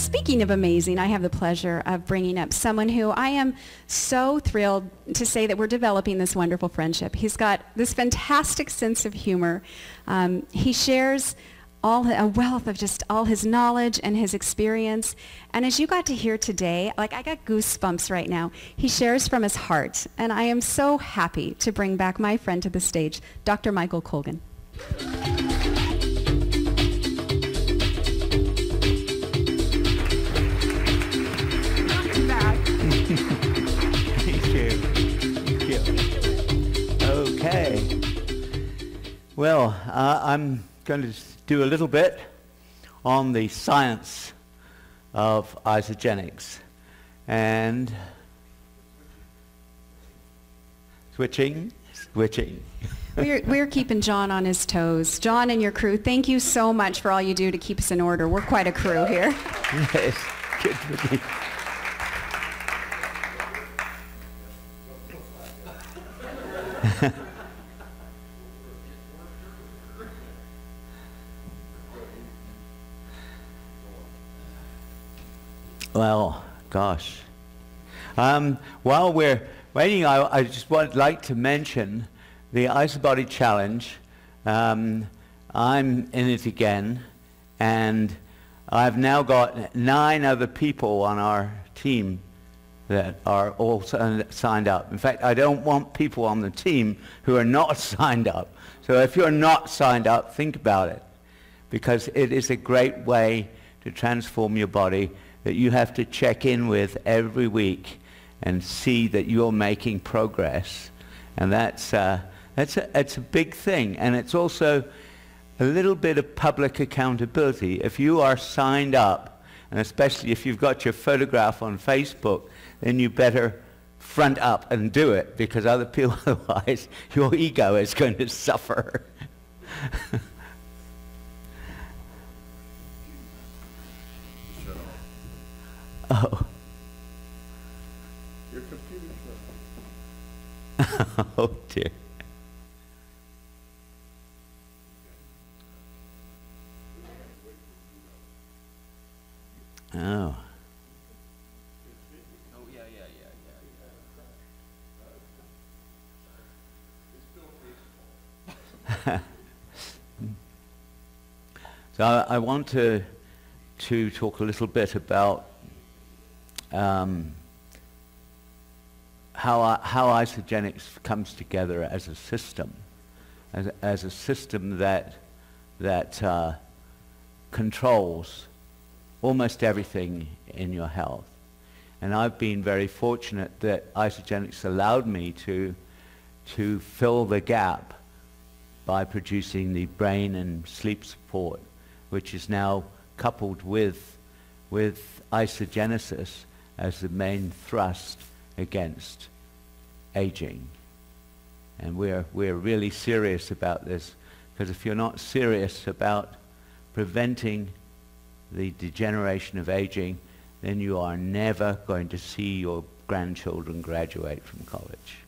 speaking of amazing, I have the pleasure of bringing up someone who I am so thrilled to say that we're developing this wonderful friendship. He's got this fantastic sense of humor. He shares a wealth of just all his knowledge and his experience. And as you got to hear today, like I got goosebumps right now. He shares from his heart. And I am so happy to bring back my friend to the stage, Dr. Michael Colgan. Okay. Well, I'm going to do a little bit on the science of Isagenix. And switching. We're keeping John on his toes. John and your crew, thank you so much for all you do to keep us in order. We're quite a crew here. Yes, good for me. Well, gosh. While we're waiting, I just would like to mention the Isobody Challenge. I'm in it again, and I've now got 9 other people on our team that are all signed up. In fact, I don't want people on the team who are not signed up. So if you're not signed up, think about it, because it is a great way to transform your body that you have to check in with every week and see that you're making progress. And that's a big thing. And it's also a little bit of public accountability. If you are signed up, and especially if you've got your photograph on Facebook, then you better front up and do it, because other people, otherwise your ego is going to suffer. Oh. Your computer's not. Oh dear. Oh. Oh, yeah. So I want to talk a little bit about how Isagenix comes together as a system, as a system that controls almost everything in your health. And I've been very fortunate that Isagenix allowed me to fill the gap by producing the brain and sleep support, which is now coupled with isagenesis as the main thrust against aging. And we're really serious about this, because if you're not serious about preventing the degeneration of aging, then you are never going to see your grandchildren graduate from college.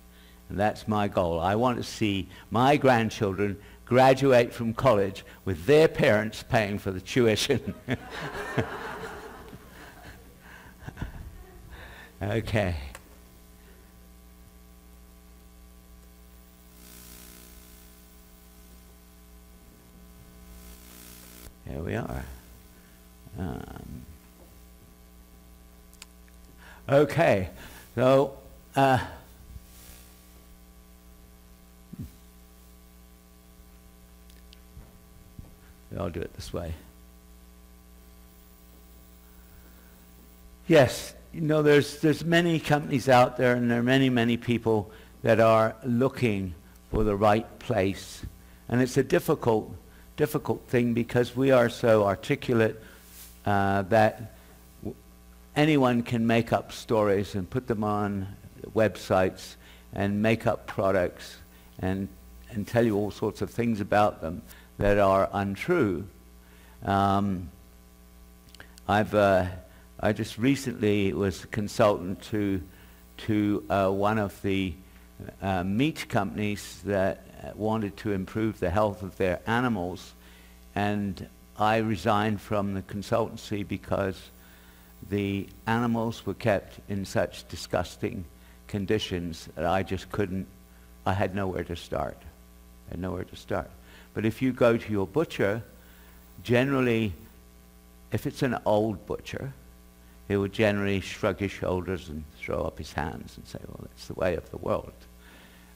And that's my goal. I want to see my grandchildren graduate from college with their parents paying for the tuition. Okay. Here we are. Okay, so I'll do it this way. Yes, you know, there's many companies out there, and there are many people that are looking for the right place, and it's a difficult thing, because we are so articulate that anyone can make up stories and put them on websites and make up products and tell you all sorts of things about them that are untrue. I just recently was a consultant to one of the meat companies that wanted to improve the health of their animals, and I resigned from the consultancy because the animals were kept in such disgusting conditions that I just couldn't, I had nowhere to start. I had nowhere to start. But if you go to your butcher, generally, if it's an old butcher, he would generally shrug his shoulders and throw up his hands and say, well, that's the way of the world.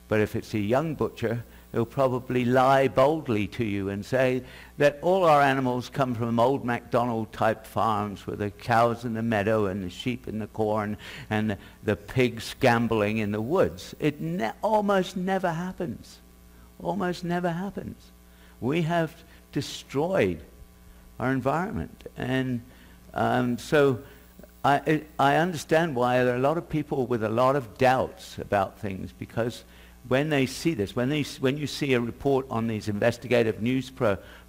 But if it's a young butcher, he'll probably lie boldly to you and say that all our animals come from old MacDonald type farms with the cows in the meadow and the sheep in the corn and the pigs gambling in the woods. It almost never happens. Almost never happens. We have destroyed our environment. And so I understand why there are a lot of people with a lot of doubts about things, because when they see this, when you see a report on these investigative news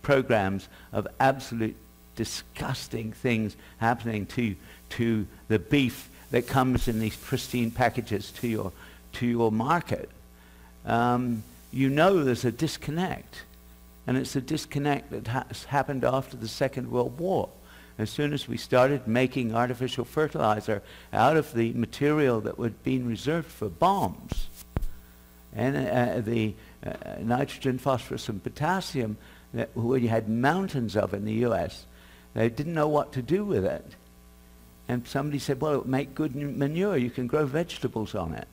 programs of absolute disgusting things happening to the beef that comes in these pristine packages to your market, you know there's a disconnect. And it's a disconnect that has happened after the Second World War. As soon as we started making artificial fertilizer out of the material that had been reserved for bombs, and the nitrogen, phosphorus, and potassium that we had mountains of in the U.S., they didn't know what to do with it. And somebody said, well, it would make good manure. You can grow vegetables on it.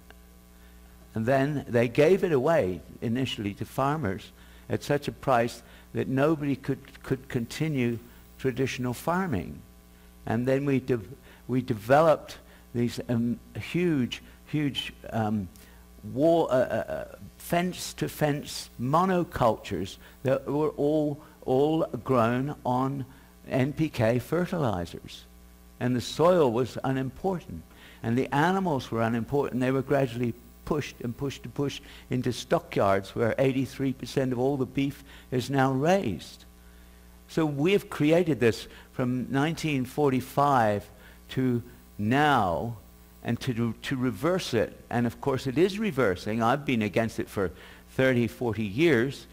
And then they gave it away initially to farmers at such a price that nobody could continue traditional farming. And then we developed these huge fence-to-fence monocultures that were all grown on NPK fertilizers. And the soil was unimportant. And the animals were unimportant. They were gradually pushed into stockyards where 83% of all the beef is now raised. So we have created this from 1945 to now, and to reverse it, and of course it is reversing. I've been against it for 30, 40 years,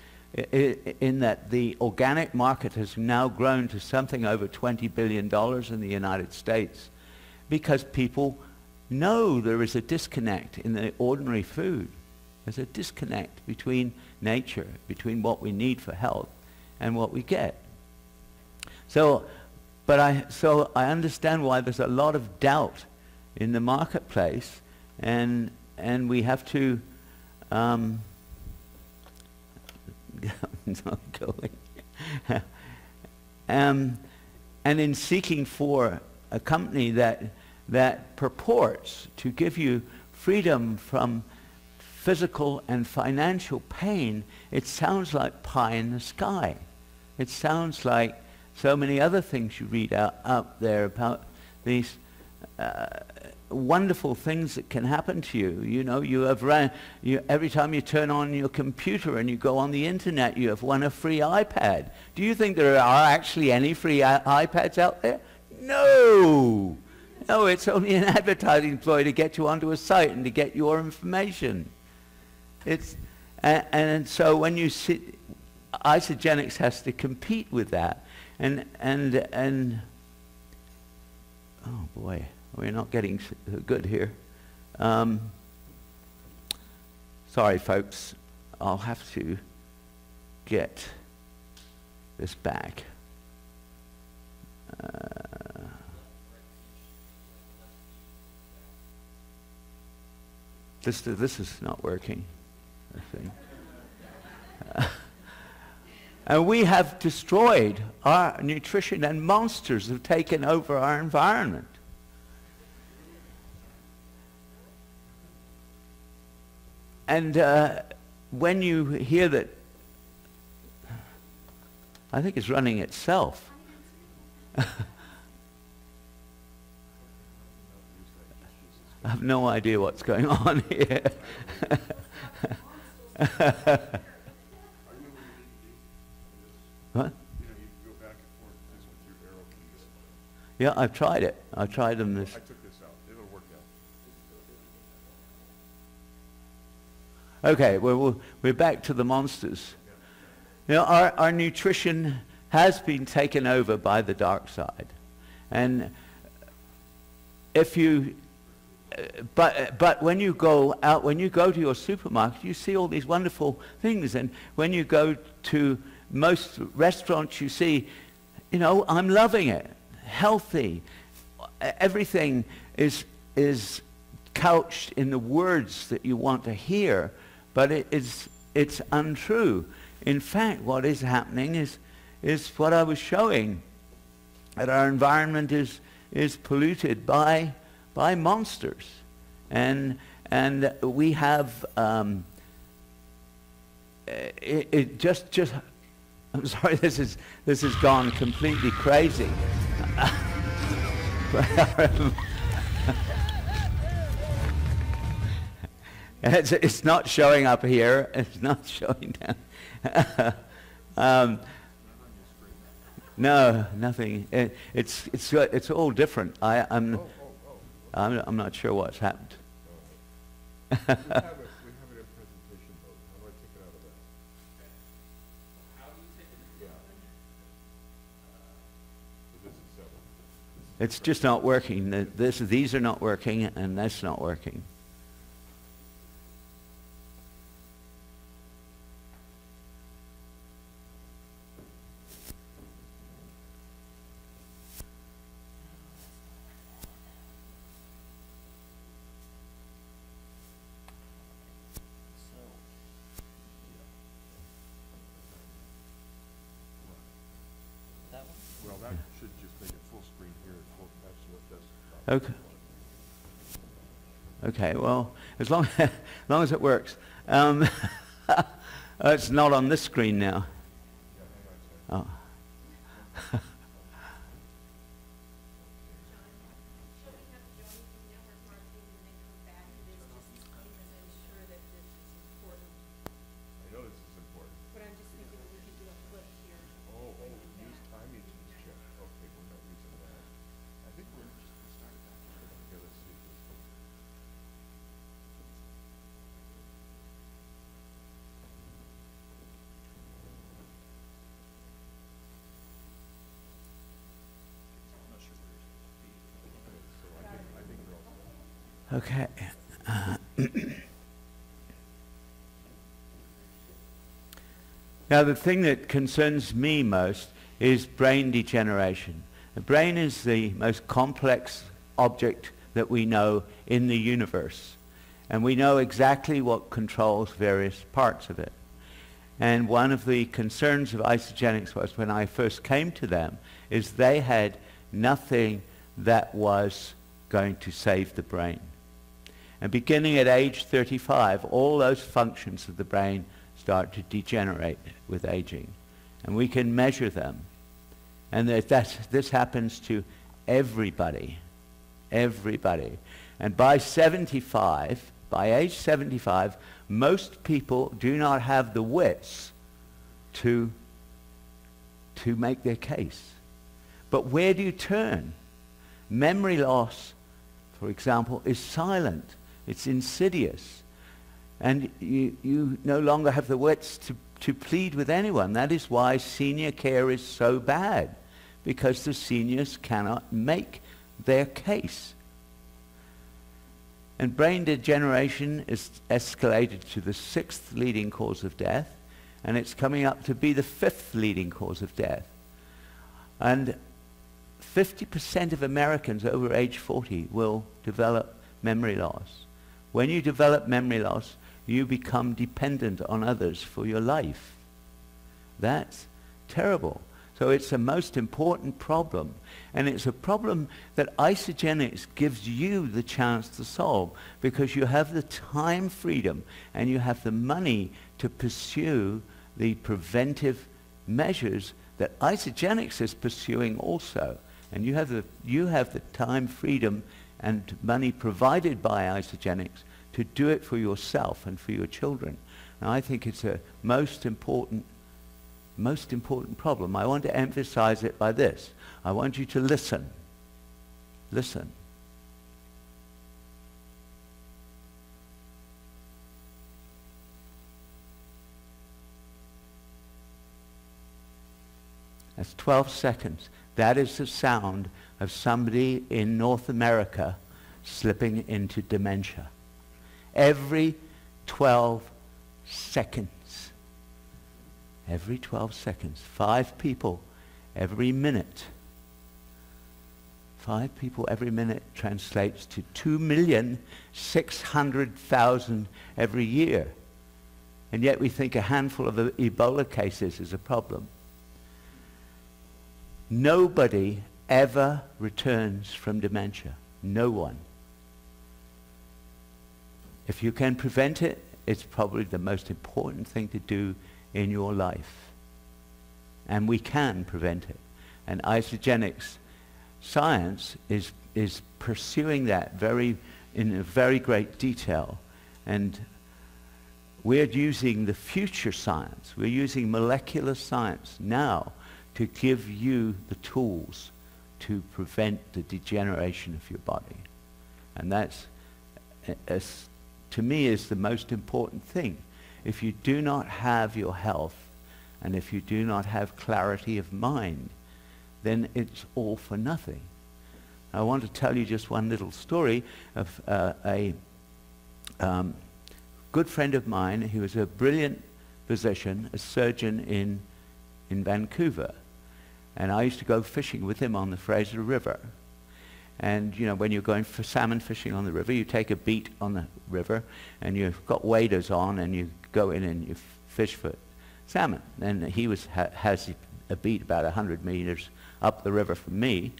in that the organic market has now grown to something over $20 billion in the United States, because people know there is a disconnect in the ordinary food. There's a disconnect between nature, between what we need for health and what we get. So I understand why there's a lot of doubt in the marketplace, and we have to not going. And in seeking for a company that purports to give you freedom from physical and financial pain, it sounds like pie in the sky. It sounds like so many other things you read out there about these wonderful things that can happen to you. You know, every time you turn on your computer and you go on the internet, you have won a free iPad. Do you think there are actually any free iPads out there? No! No, it's only an advertising ploy to get you onto a site and to get your information. And so when you see, Isagenix has to compete with that. And oh boy, we're not getting good here. Sorry, folks. I'll have to get this back. This is not working, I think. And we have destroyed our nutrition, and monsters have taken over our environment. And when you hear that, I think it's running itself. I have no idea what's going on here. What? Yeah, I've tried it. I tried them this. I took this out. It'll work out. Okay, well, we're back to the monsters. You know, our nutrition has been taken over by the dark side. And if you, but when you go out, when you go to your supermarket, you see all these wonderful things. And when you go to most restaurants, you see, you know, I'm loving it, healthy. Everything is couched in the words that you want to hear, but it's untrue. In fact, what is happening is what I was showing, that our environment is polluted by monsters, and we have just. I'm sorry, this has gone completely crazy. It's not showing up here. It's not showing down. No, nothing. It's all different. I'm not sure what's happened. We have it in presentation mode. How do I take it out of that? How do you take it? Yeah. This is 7. It's just not working. These are not working, and that's not working. Well, that should just make it full screen here. Okay. Okay. Well, as long as it works. It's not on this screen now. Oh. Okay. Now, the thing that concerns me most is brain degeneration. The brain is the most complex object that we know in the universe. And we know exactly what controls various parts of it. And one of the concerns of Isagenix was, when I first came to them, is they had nothing that was going to save the brain. And beginning at age 35, all those functions of the brain start to degenerate with aging. And we can measure them. And this happens to everybody. Everybody. And by age 75, most people do not have the wits to make their case. But where do you turn? Memory loss, for example, is silent. It's insidious. And you no longer have the wits to plead with anyone. That is why senior care is so bad, because the seniors cannot make their case. And brain degeneration is escalated to the 6th leading cause of death, and it's coming up to be the 5th leading cause of death. And 50% of Americans over age 40 will develop memory loss. When you develop memory loss, you become dependent on others for your life. That's terrible. So it's a most important problem. And it's a problem that Isagenix gives you the chance to solve, because you have the time freedom and you have the money to pursue the preventive measures that Isagenix is pursuing also. And you have the time freedom and money provided by Isagenix to do it for yourself and for your children. And I think it's a most important problem. I want to emphasize it by this. I want you to listen. Listen. That's 12 seconds. That is the sound of somebody in North America slipping into dementia. Every 12 seconds. Every 12 seconds. 5 people every minute. 5 people every minute translates to 2,600,000 every year. And yet we think a handful of the Ebola cases is a problem. Nobody ever returns from dementia. No one. If you can prevent it, it's probably the most important thing to do in your life. And we can prevent it. And Isagenix science is pursuing that in a very great detail. And we're using the future science. We're using molecular science now to give you the tools to prevent the degeneration of your body. And that's, to me, is the most important thing. If you do not have your health, and if you do not have clarity of mind, then it's all for nothing. I want to tell you just one little story of a good friend of mine. He was a brilliant physician, a surgeon in Vancouver. And I used to go fishing with him on the Fraser River. And, you know, when you're going for salmon fishing on the river, you take a beat on the river, and you've got waders on, and you go in and you fish for salmon. And he has a beat about 100 meters up the river from me.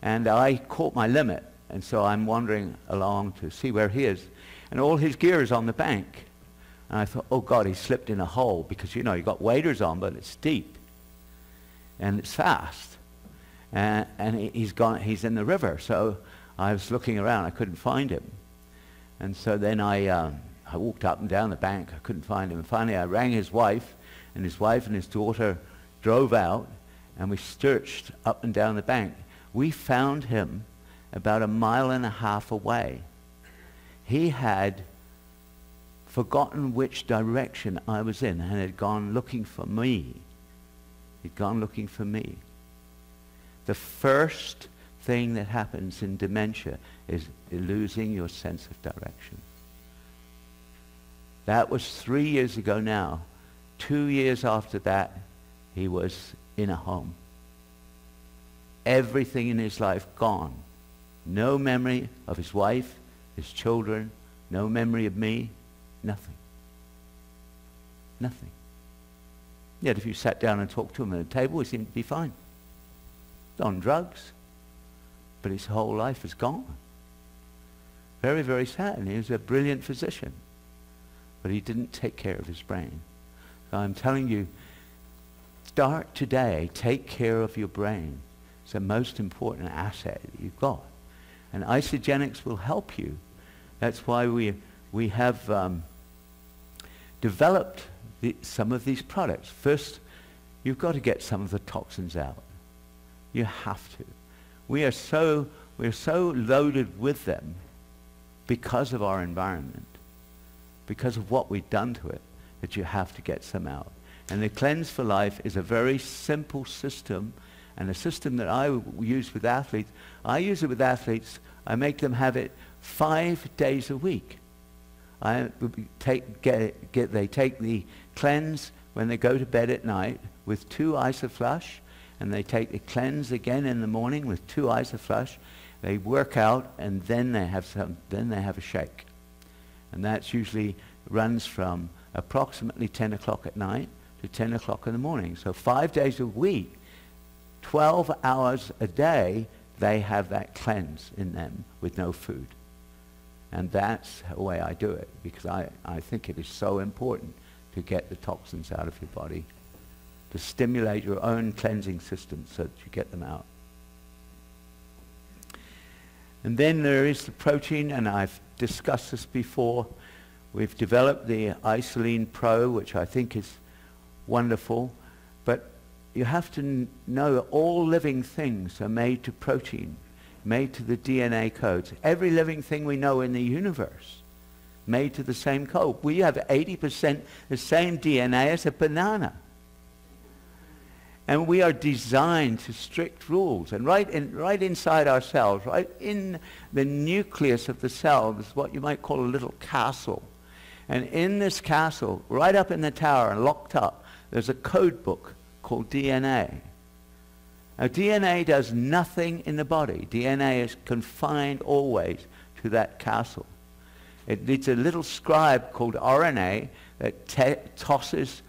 And I caught my limit, and so I'm wandering along to see where he is. And all his gear is on the bank. And I thought, oh God, he slipped in a hole, because, you know, you've got waders on, but it's deep. And it's fast. And he's in the river. So I was looking around, I couldn't find him. And so then I walked up and down the bank, I couldn't find him. And finally I rang his wife and his daughter drove out, and we searched up and down the bank. We found him about 1.5 miles away. He had forgotten which direction I was in and had gone looking for me. He'd gone looking for me. The first thing that happens in dementia is losing your sense of direction. That was 3 years ago now. 2 years after that, he was in a home. Everything in his life gone. No memory of his wife, his children, no memory of me, nothing. Nothing. Yet if you sat down and talked to him at a table, he seemed to be fine. On drugs, but his whole life is gone. Very, very sad. And he was a brilliant physician, but he didn't take care of his brain. So I'm telling you, start today. Take care of your brain. It's the most important asset that you've got. And Isagenix will help you. That's why we have developed some of these products. First, you've got to get some of the toxins out. You have to. We're so loaded with them because of our environment, because of what we've done to it, that you have to get some out. And the Cleanse for Life is a very simple system, and a system that I use with athletes. I use it with athletes. I make them have it 5 days a week. They take the Cleanse when they go to bed at night with 2 Isoflush, and they take the Cleanse again in the morning with 2 Isoflush. They work out, and then they have a shake. And that usually runs from approximately 10 o'clock at night to 10 o'clock in the morning. So 5 days a week, 12 hours a day, they have that Cleanse in them with no food. And that's the way I do it, because I think it is so important to get the toxins out of your body, to stimulate your own cleansing system so that you get them out. And then there is the protein, and I've discussed this before. We've developed the Isoline Pro, which I think is wonderful, but you have to know that all living things are made to protein, made to the DNA codes. Every living thing we know in the universe, made to the same code. We have 80% the same DNA as a banana. And we are designed to strict rules. And right inside our cells, right in the nucleus of the cell, is what you might call a little castle. And in this castle, right up in the tower and locked up, there's a code book called DNA. Now, DNA does nothing in the body. DNA is confined always to that castle. It needs a little scribe called RNA that tosses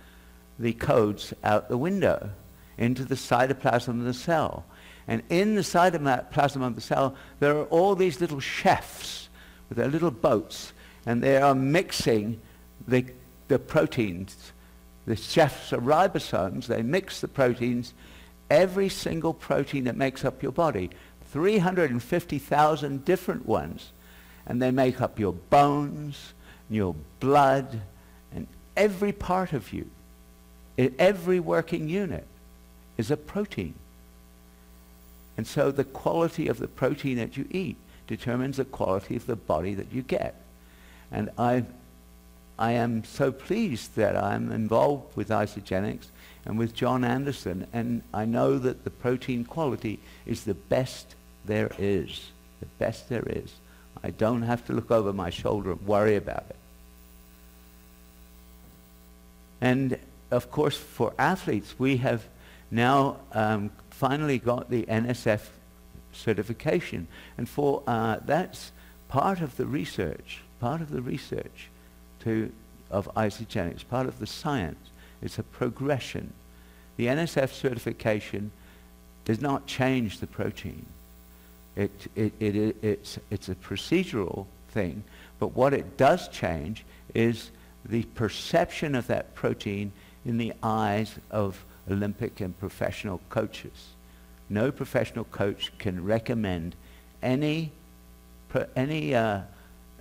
the codes out the window into the cytoplasm of the cell. And in the cytoplasm of the cell, there are all these little chefs with their little boats, and they are mixing the proteins. The chefs are ribosomes. They mix the proteins, every single protein that makes up your body, 350,000 different ones. And they make up your bones, your blood, and every part of you. Every working unit is a protein. And so the quality of the protein that you eat determines the quality of the body that you get. And I am so pleased that I'm involved with Isagenix and with John Anderson, and I know that the protein quality is the best there is. The best there is. I don't have to look over my shoulder and worry about it. And of course, for athletes, we have now finally got the NSF certification. And for that's part of the research of Isagenix, part of the science. It's a progression. The NSF certification does not change the protein. It's a procedural thing, but what it does change is the perception of that protein in the eyes of Olympic and professional coaches. No professional coach can recommend any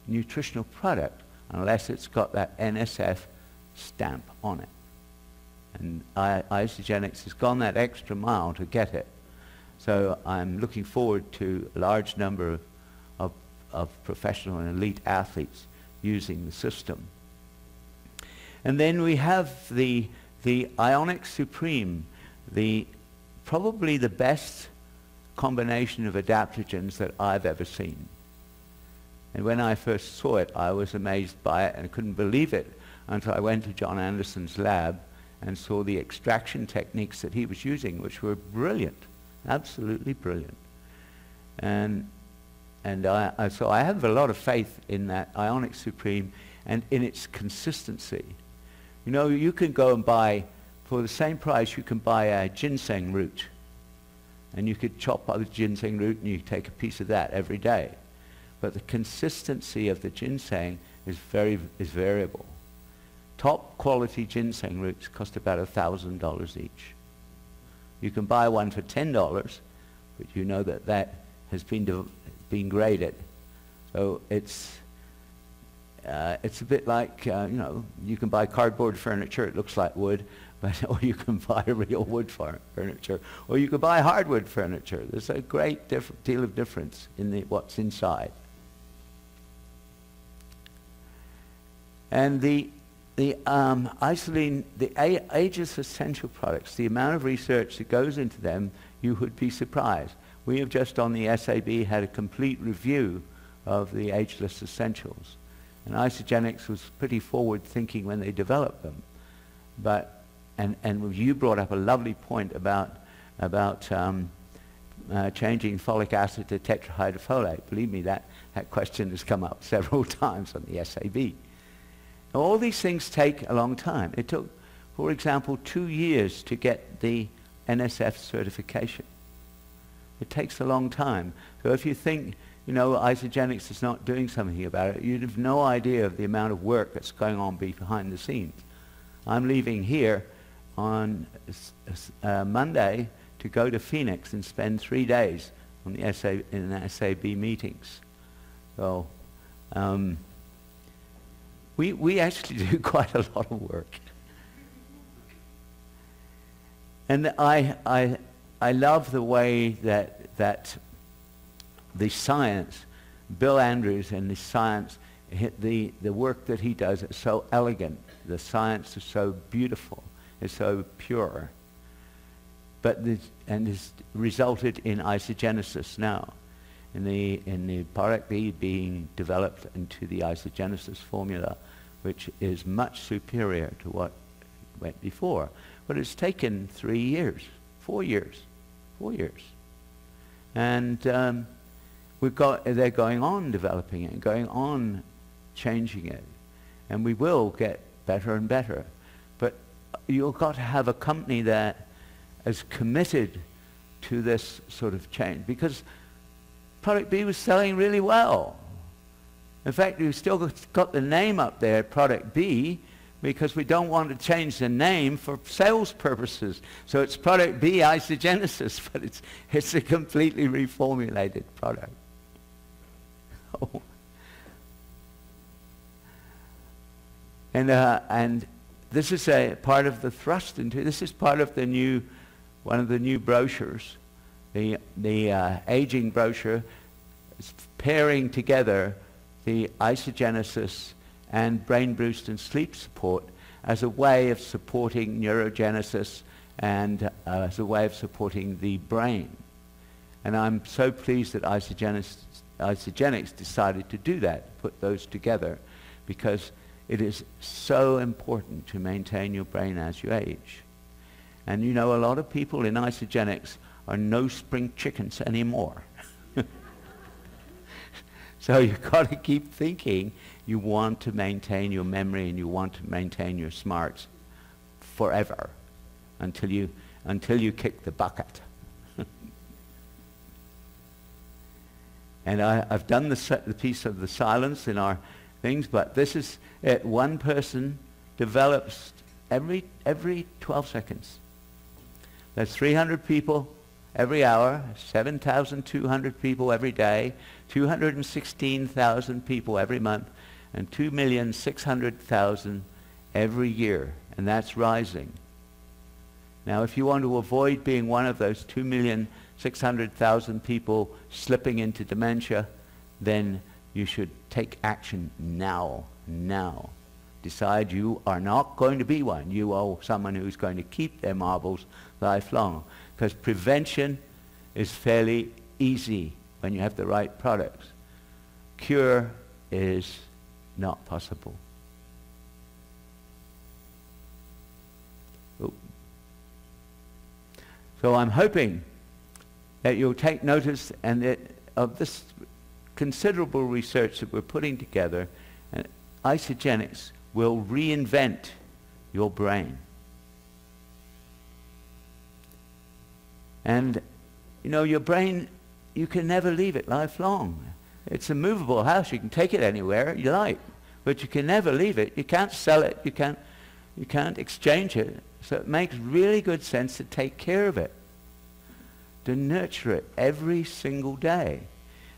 nutritional product unless it's got that NSF stamp on it. And Isagenix has gone that extra mile to get it. So I'm looking forward to a large number of professional and elite athletes using the system. And then we have the Ionic Supreme, probably the best combination of adaptogens that I've ever seen. And when I first saw it, I was amazed by it and couldn't believe it until I went to John Anderson's lab and saw the extraction techniques that he was using, which were brilliant, absolutely brilliant. And so I have a lot of faith in that Ionic Supreme and in its consistency. You know, you can go and buy, for the same price, you can buy a ginseng root. And you could chop up the ginseng root and you take a piece of that every day. But the consistency of the ginseng is variable. Top quality ginseng roots cost about $1,000 each. You can buy one for $10, but you know that has been graded. So it's a bit like, you know, you can buy cardboard furniture, it looks like wood, or you can buy real wood furniture, or you can buy hardwood furniture. There's a great deal of difference in what's inside. And the isolene, the Ageless Essential Products, the amount of research that goes into them, you would be surprised. We have just on the SAB had a complete review of the Ageless Essentials. And Isagenix was pretty forward thinking when they developed them. But, and you brought up a lovely point about changing folic acid to tetrahydrofolate. Believe me, that question has come up several times on the SAB. All these things take a long time. It took, for example, 2 years to get the NSF certification. It takes a long time. So if you think, you know, Isagenix is not doing something about it, you'd have no idea of the amount of work that's going on behind the scenes. I'm leaving here on Monday to go to Phoenix and spend 3 days on the SAB meetings. So we actually do quite a lot of work. And I love the way that the science, Bill Andrews and the science, the work that he does is so elegant. The science is so beautiful. It's so pure. and has resulted in isogenesis now, in the product B being developed into the isogenesis formula, which is much superior to what went before. But it's taken 3 years, 4 years, 4 years. And they're going on developing it, going on changing it. And we will get better and better. But you've got to have a company that is committed to this sort of change. Because product B was selling really well. In fact, we've still got the name up there, product B, because we don't want to change the name for sales purposes. So it's product B isogenesis, but it's a completely reformulated product. Oh. And this is a part of the thrust into, this is part of the new, one of the new brochures, the aging brochure, is pairing together the isogenesis and brain boost and sleep support as a way of supporting neurogenesis and as a way of supporting the brain. And I'm so pleased that Isagenix decided to do that, put those together, because it is so important to maintain your brain as you age. And you know, a lot of people in Isagenix are no spring chickens anymore. So you've got to keep thinking you want to maintain your memory and you want to maintain your smarts forever until you kick the bucket. And I've done the piece of the silence in our things, but this is it. One person develops every 12 seconds. There's 300 people every hour, 7,200 people every day, 216,000 people every month, and 2,600,000 every year, and that's rising. Now, if you want to avoid being one of those 2,600,000 people slipping into dementia, then you should take action now. Decide you are not going to be one. You are someone who's going to keep their marbles lifelong. Because prevention is fairly easy when you have the right products. Cure is not possible. Ooh. So I'm hoping that you'll take notice of this considerable research that we're putting together, and Isagenix will reinvent your brain. And, you know, your brain, you can never leave it lifelong. It's a movable house. You can take it anywhere you like, but you can never leave it. You can't sell it. You can't exchange it. So it makes really good sense to take care of it, to nurture it every single day.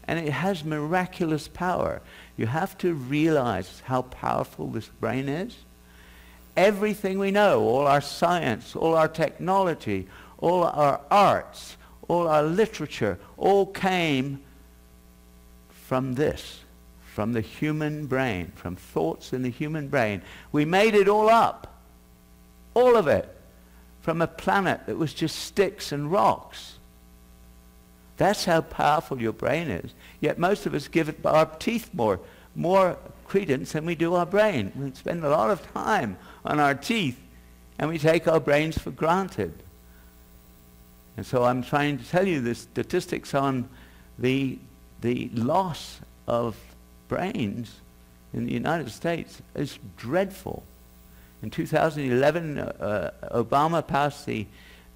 And it has miraculous power. You have to realize how powerful this brain is. Everything we know, all our science, all our technology, all our arts, all our literature, all came from this, from the human brain, from thoughts in the human brain. We made it all up, all of it, from a planet that was just sticks and rocks. That's how powerful your brain is. Yet most of us give it our teeth more credence than we do our brain. We spend a lot of time on our teeth, and we take our brains for granted. And so I'm trying to tell you the statistics on the loss of brains in the United States is dreadful. In 2011, Obama passed the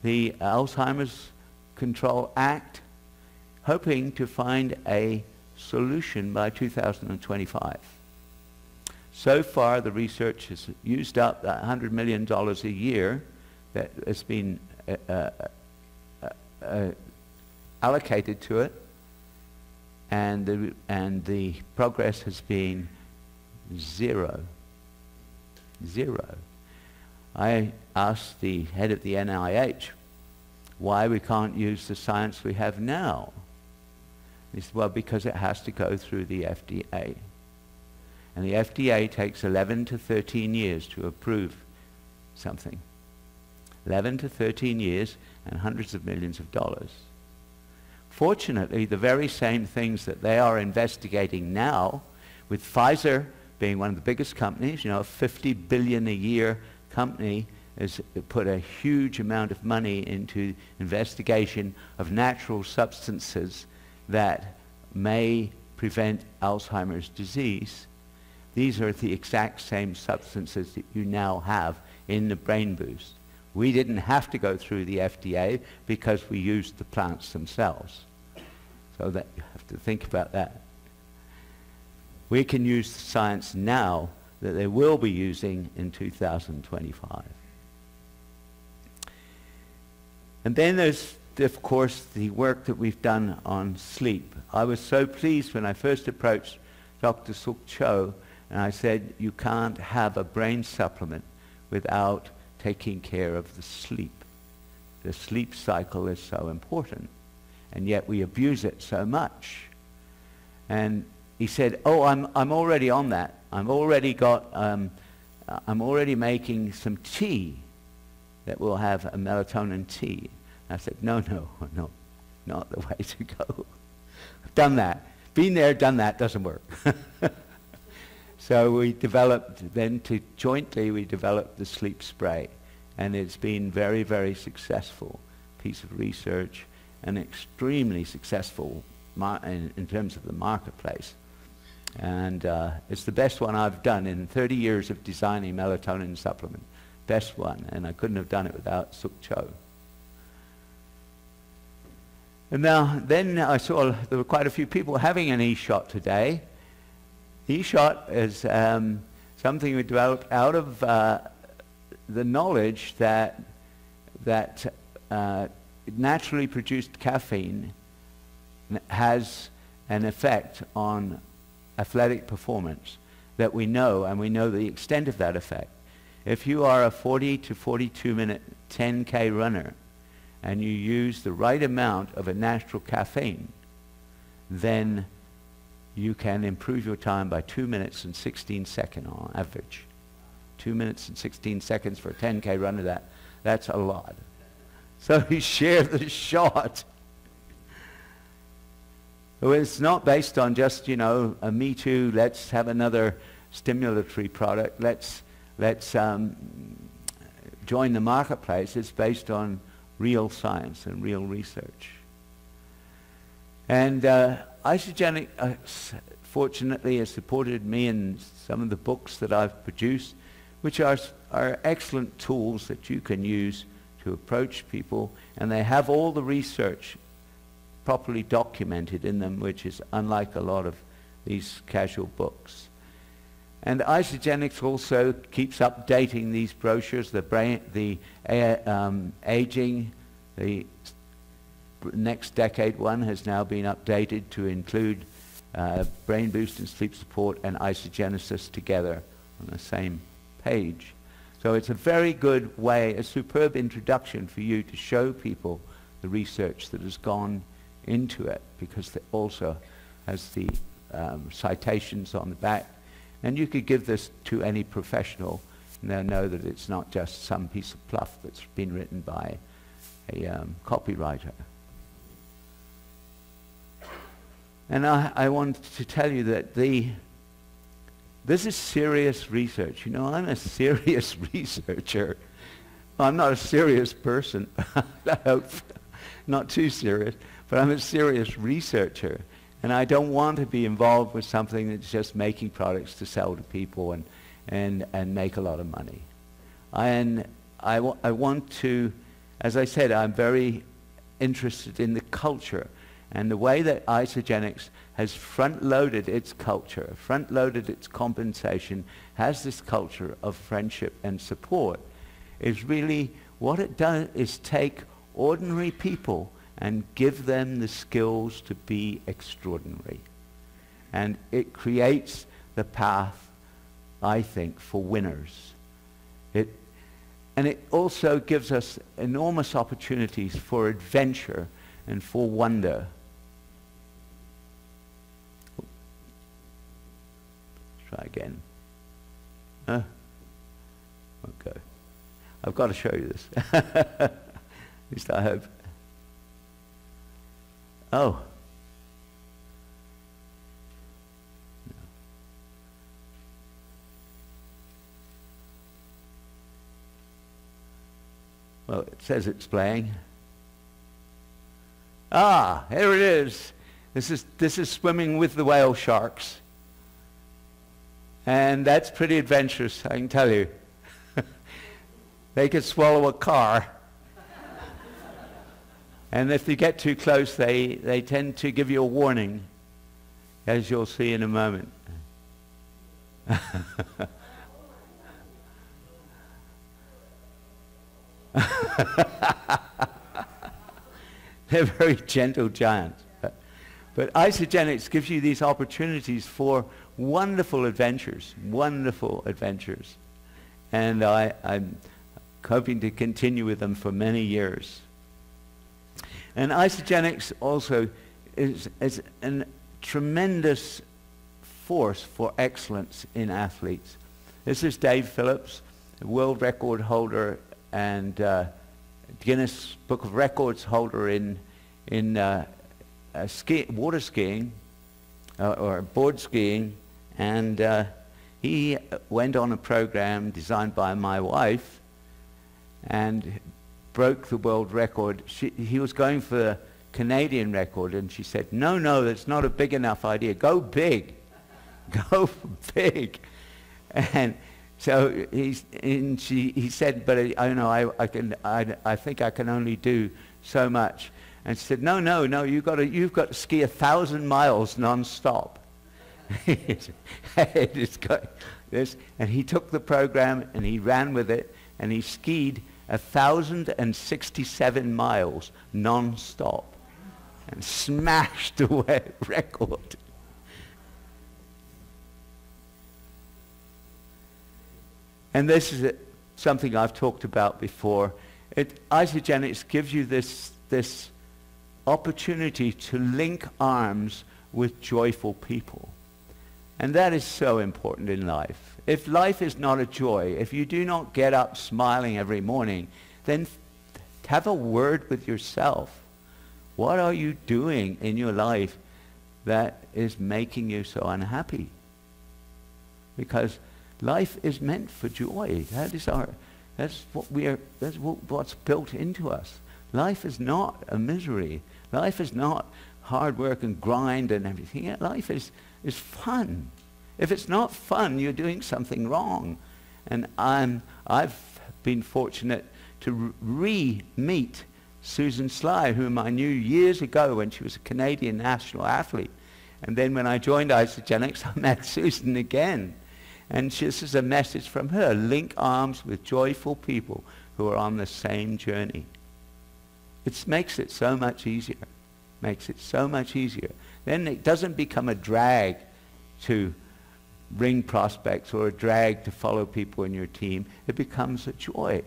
Alzheimer's Control Act, hoping to find a solution by 2025. So far, the research has used up $100 million a year that has been allocated to it, and the progress has been zero. I asked the head of the NIH why we can't use the science we have now. He said, well, because it has to go through the FDA. And the FDA takes 11 to 13 years to approve something. 11 to 13 years and hundreds of millions of dollars. Fortunately, the very same things that they are investigating now, with Pfizer being one of the biggest companies, you know, a $50 billion a year company, has put a huge amount of money into investigation of natural substances that may prevent Alzheimer's disease. These are the exact same substances that you now have in the Brain Boost. We didn't have to go through the FDA because we used the plants themselves. So that you have to think about that. We can use the science now that they will be using in 2025. And then there's, of course, the work that we've done on sleep. I was so pleased when I first approached Dr. Suk Cho, and I said, you can't have a brain supplement without taking care of the sleep. The sleep cycle is so important, and yet we abuse it so much. And he said, oh, I'm already on that. I'm already making some tea that will have a melatonin tea. I said, no, not the way to go. I've done that. Been there, done that, doesn't work. So we developed, jointly we developed the sleep spray. And it's been very, very successful piece of research and extremely successful in terms of the marketplace. And it's the best one I've done in 30 years of designing melatonin supplement. Best one, and I couldn't have done it without Suk Cho. And now, then I saw there were quite a few people having an e-shot today. E-shot is something we developed out of the knowledge that naturally produced caffeine has an effect on athletic performance that we know, and we know the extent of that effect. If you are a 40 to 42 minute 10K runner and you use the right amount of a natural caffeine, then you can improve your time by 2 minutes and 16 seconds on average. 2 minutes and 16 seconds for a 10K runner, that's a lot. So you share the shot. So it's not based on just, you know, a me too, let's have another stimulatory product, let's join the marketplace. It's based on real science and real research. And Isagenix, fortunately, has supported me in some of the books that I've produced, which are excellent tools that you can use to approach people, and they have all the research properly documented in them, which is unlike a lot of these casual books. And Isagenix also keeps updating these brochures, the aging, the next decade one has now been updated to include brain boost and sleep support and isogenesis together on the same page. So it's a very good way, a superb introduction for you to show people the research that has gone into it, because it also has the citations on the back. And you could give this to any professional, and they'll know that it's not just some piece of fluff that's been written by a copywriter. And I want to tell you that this is serious research. You know, I'm a serious researcher. Well, I'm not a serious person. I hope not too serious, but I'm a serious researcher. And I don't want to be involved with something that's just making products to sell to people and make a lot of money. And I want to, as I said, I'm very interested in the culture and the way that Isagenix has front-loaded its culture, front-loaded its compensation, has this culture of friendship and support, is really what it does is take ordinary people and give them the skills to be extraordinary. And it creates the path, I think, for winners. And it also gives us enormous opportunities for adventure and for wonder. Try again. Okay. I've got to show you this. At least I hope. Oh. Well, it says it's playing. Ah, here it is. This is swimming with the whale sharks. And that's pretty adventurous, I can tell you. They could swallow a car. And if you get too close, they tend to give you a warning, as you'll see in a moment. They're very gentle giants. But Isagenix gives you these opportunities for wonderful adventures. And I'm hoping to continue with them for many years. And Isagenix also is a tremendous force for excellence in athletes. This is Dave Phillips, a world record holder and Guinness Book of Records holder in water skiing or board skiing, and he went on a program designed by my wife and broke the world record. He was going for the Canadian record, and she said, no, that's not a big enough idea. Go big. Go big. And so he said, but I think I can only do so much. And she said, no, you've got to ski 1,000 miles non-stop. And he took the program and he ran with it, and he skied 1,067 miles non-stop and smashed the record. And this is something I've talked about before. Isagenix gives you this opportunity to link arms with joyful people. And that is so important in life. If life is not a joy, if you do not get up smiling every morning, then have a word with yourself. What are you doing in your life that is making you so unhappy? Because life is meant for joy. That's what's built into us. Life is not a misery. Life is not hard work and grind and everything. Life is fun. If it's not fun, you're doing something wrong. And I've been fortunate to re-meet Susan Sly, whom I knew years ago when she was a Canadian national athlete. And then when I joined Isagenix, I met Susan again. And this is a message from her: link arms with joyful people who are on the same journey. It makes it so much easier. Makes it so much easier. Then it doesn't become a drag to bring prospects or a drag to follow people in your team. It becomes a joy.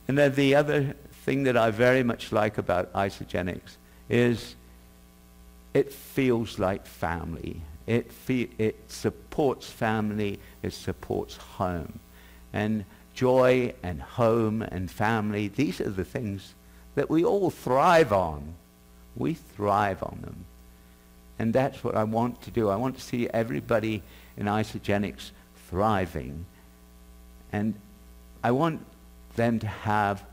And then the other thing that I very much like about Isagenix is it feels like family. It supports family. It supports home. And joy and home and family, these are the things that we all thrive on. We thrive on them. And that's what I want to do. I want to see everybody in Isagenix thriving. And I want them to have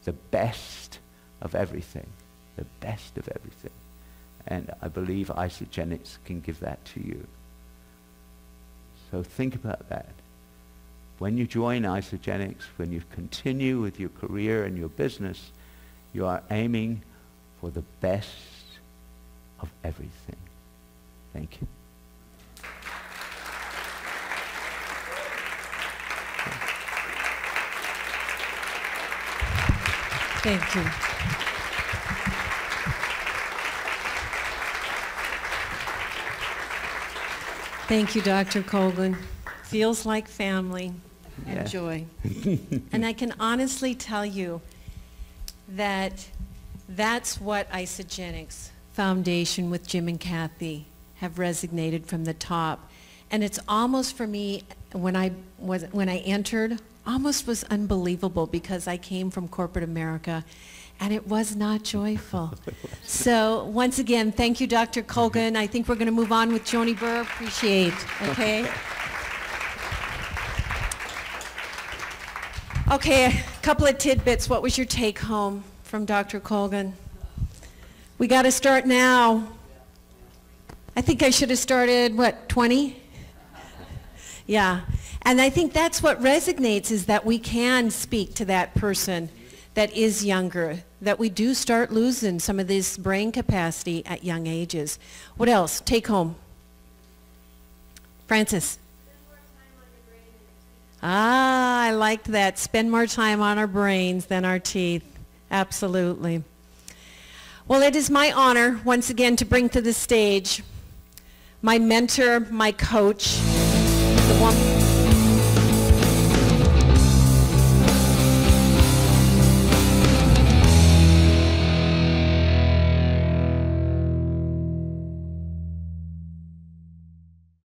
the best of everything. The best of everything. And I believe Isagenix can give that to you. So think about that. When you join Isagenix, when you continue with your career and your business, you are aiming for the best of everything. Thank you. Thank you. Thank you, Dr. Colgan. Feels like family and joy. And I can honestly tell you that that's what Isagenix Foundation with Jim and Kathy have resonated from the top. And it's almost for me, when I entered, almost was unbelievable because I came from corporate America and it was not joyful. So once again, thank you, Dr. Colgan. I think we're going to move on with Joni Burr. Appreciate, okay? Okay, a couple of tidbits. What was your take home from Dr. Colgan? We got to start now. I think I should have started, what, 20? Yeah. And I think that's what resonates, is that we can speak to that person that is younger, that we do start losing some of this brain capacity at young ages. What else? Take home. Francis. Ah, I liked that. Spend more time on our brains than our teeth. Absolutely. Well, it is my honor, once again, to bring to the stage my mentor, my coach, the woman